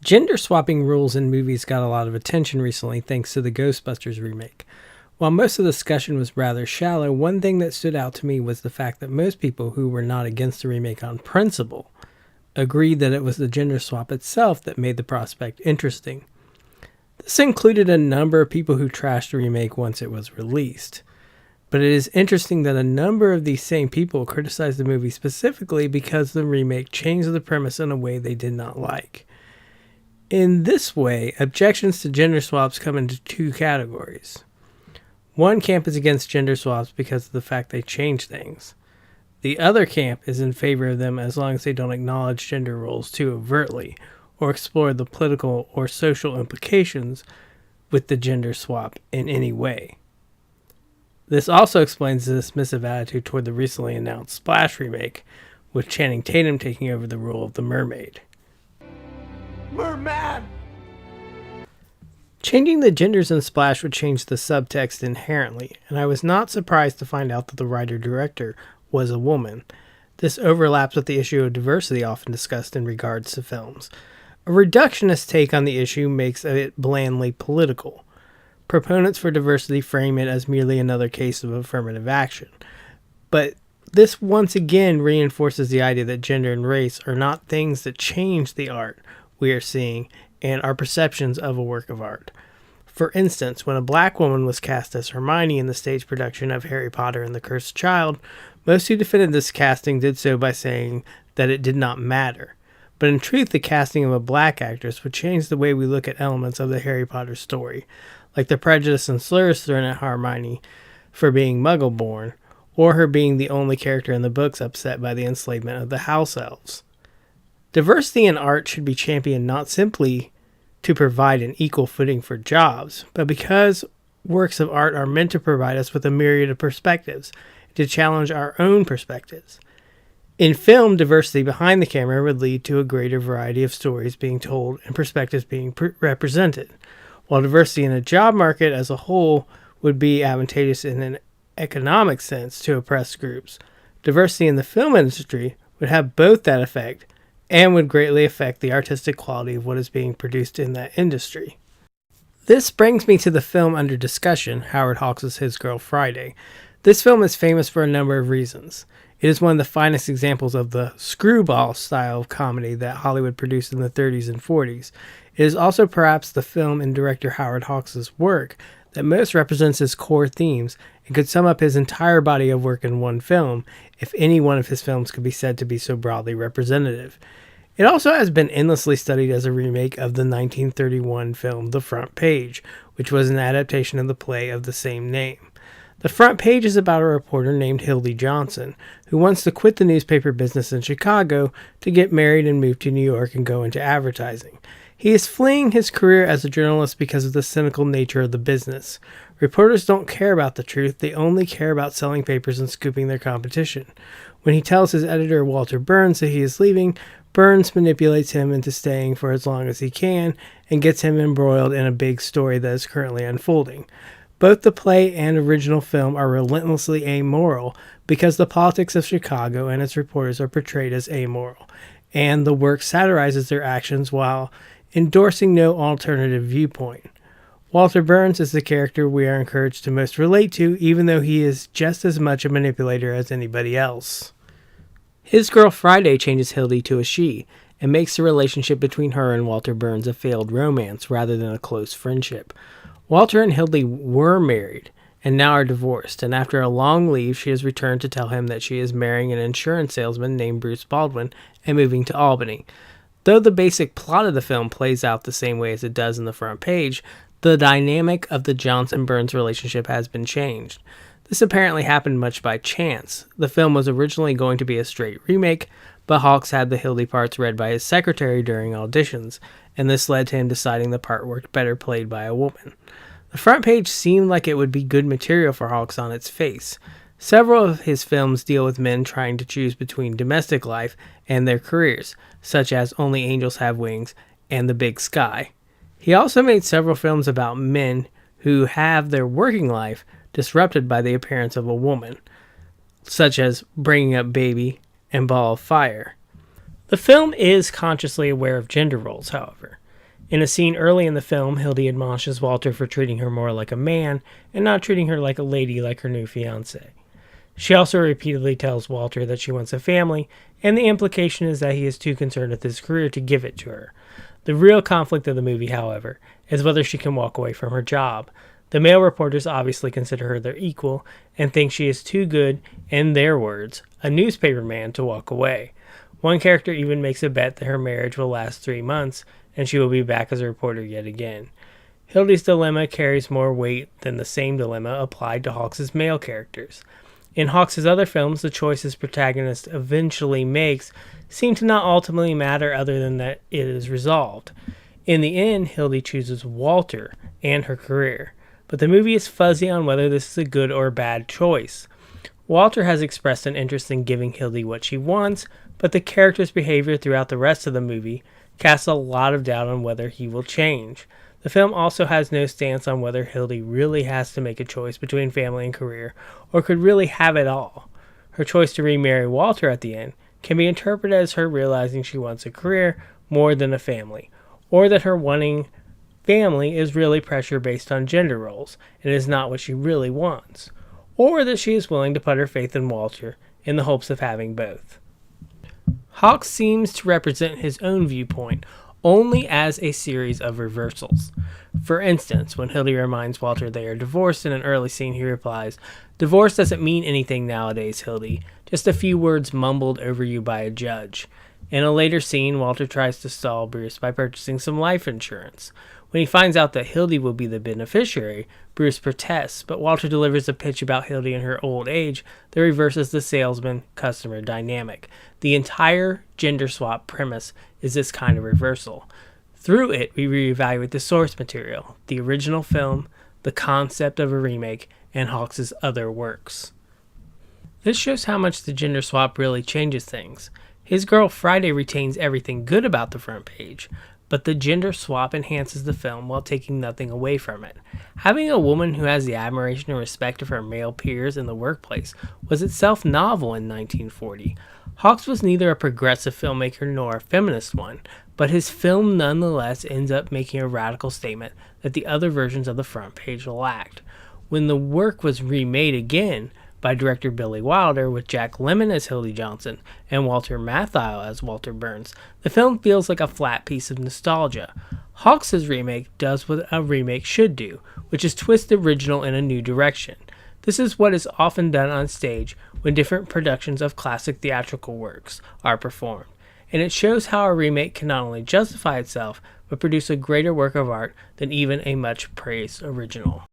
Gender swapping rules in movies got a lot of attention recently thanks to the Ghostbusters remake. While most of the discussion was rather shallow, one thing that stood out to me was the fact that most people who were not against the remake on principle agreed that it was the gender swap itself that made the prospect interesting. This included a number of people who trashed the remake once it was released. But it is interesting that a number of these same people criticized the movie specifically because the remake changed the premise in a way they did not like. In this way, objections to gender swaps come into two categories. One camp is against gender swaps because of the fact they change things. The other camp is in favor of them as long as they don't acknowledge gender roles too overtly, or explore the political or social implications with the gender swap in any way. This also explains the dismissive attitude toward the recently announced Splash remake, with Channing Tatum taking over the role of the mermaid. Merman! Changing the genders in Splash would change the subtext inherently, and I was not surprised to find out that the writer-director was a woman. This overlaps with the issue of diversity often discussed in regards to films. A reductionist take on the issue makes it blandly political. Proponents for diversity frame it as merely another case of affirmative action. But this once again reinforces the idea that gender and race are not things that change the art we are seeing and our perceptions of a work of art. For instance, when a black woman was cast as Hermione in the stage production of Harry Potter and the Cursed Child, most who defended this casting did so by saying that it did not matter. But in truth, the casting of a black actress would change the way we look at elements of the Harry Potter story, like the prejudice and slurs thrown at Hermione for being Muggle-born, or her being the only character in the books upset by the enslavement of the house elves. Diversity in art should be championed not simply to provide an equal footing for jobs, but because works of art are meant to provide us with a myriad of perspectives, to challenge our own perspectives. In film, diversity behind the camera would lead to a greater variety of stories being told and perspectives being represented, while diversity in a job market as a whole would be advantageous in an economic sense to oppressed groups. Diversity in the film industry would have both that effect and would greatly affect the artistic quality of what is being produced in that industry. This brings me to the film under discussion, Howard Hawks' His Girl Friday. This film is famous for a number of reasons. It is one of the finest examples of the screwball style of comedy that Hollywood produced in the 30s and 40s. It is also perhaps the film in director Howard Hawks' work that most represents his core themes and could sum up his entire body of work in one film, if any one of his films could be said to be so broadly representative. It also has been endlessly studied as a remake of the 1931 film The Front Page, which was an adaptation of the play of the same name. The Front Page is about a reporter named Hildy Johnson, who wants to quit the newspaper business in Chicago to get married and move to New York and go into advertising. He is fleeing his career as a journalist because of the cynical nature of the business. Reporters don't care about the truth, they only care about selling papers and scooping their competition. When he tells his editor Walter Burns that he is leaving, Burns manipulates him into staying for as long as he can and gets him embroiled in a big story that is currently unfolding. Both the play and original film are relentlessly amoral because the politics of Chicago and its reporters are portrayed as amoral, and the work satirizes their actions while endorsing no alternative viewpoint. Walter Burns is the character we are encouraged to most relate to, even though he is just as much a manipulator as anybody else. His Girl Friday changes Hildy to a she, and makes the relationship between her and Walter Burns a failed romance rather than a close friendship. Walter and Hildy were married, and now are divorced, and after a long leave she has returned to tell him that she is marrying an insurance salesman named Bruce Baldwin and moving to Albany. Though the basic plot of the film plays out the same way as it does in The Front Page, the dynamic of the Johnson-Burns relationship has been changed. This apparently happened much by chance. The film was originally going to be a straight remake, but Hawks had the Hildy parts read by his secretary during auditions, and this led to him deciding the part worked better played by a woman. The Front Page seemed like it would be good material for Hawks on its face. Several of his films deal with men trying to choose between domestic life and their careers, such as Only Angels Have Wings and The Big Sky. He also made several films about men who have their working life disrupted by the appearance of a woman, such as Bringing Up Baby and Ball of Fire. The film is consciously aware of gender roles, however. In a scene early in the film, Hildy admonishes Walter for treating her more like a man and not treating her like a lady like her new fiancé. She also repeatedly tells Walter that she wants a family, and the implication is that he is too concerned with his career to give it to her. The real conflict of the movie, however, is whether she can walk away from her job. The male reporters obviously consider her their equal and think she is too good, in their words, a newspaper man to walk away. One character even makes a bet that her marriage will last 3 months and she will be back as a reporter yet again. Hildy's dilemma carries more weight than the same dilemma applied to Hawks' male characters. In Hawks' other films, the choices protagonist eventually makes seem to not ultimately matter other than that it is resolved. In the end, Hildy chooses Walter and her career, but the movie is fuzzy on whether this is a good or bad choice. Walter has expressed an interest in giving Hildy what she wants, but the character's behavior throughout the rest of the movie casts a lot of doubt on whether he will change. The film also has no stance on whether Hildy really has to make a choice between family and career, or could really have it all. Her choice to remarry Walter at the end can be interpreted as her realizing she wants a career more than a family, or that her wanting family is really pressure based on gender roles, and is not what she really wants, or that she is willing to put her faith in Walter in the hopes of having both. Hawks seems to represent his own viewpoint only as a series of reversals. For instance, when Hildy reminds Walter they are divorced in an early scene, he replies, "Divorce doesn't mean anything nowadays, Hildy. Just a few words mumbled over you by a judge." In a later scene, Walter tries to stall Bruce by purchasing some life insurance. When he finds out that Hildy will be the beneficiary, Bruce protests, but Walter delivers a pitch about Hildy and her old age that reverses the salesman-customer dynamic. The entire gender swap premise is this kind of reversal. Through it, we reevaluate the source material, the original film, the concept of a remake, and Hawks' other works. This shows how much the gender swap really changes things. His Girl Friday retains everything good about the front page, but the gender swap enhances the film while taking nothing away from it. Having a woman who has the admiration and respect of her male peers in the workplace was itself novel in 1940. Hawks was neither a progressive filmmaker nor a feminist one, but his film nonetheless ends up making a radical statement that the other versions of the front page lacked. When the work was remade again by director Billy Wilder with Jack Lemmon as Hildy Johnson and Walter Matthau as Walter Burns, the film feels like a flat piece of nostalgia. Hawks' remake does what a remake should do, which is twist the original in a new direction. This is what is often done on stage when different productions of classic theatrical works are performed, and it shows how a remake can not only justify itself, but produce a greater work of art than even a much praised original.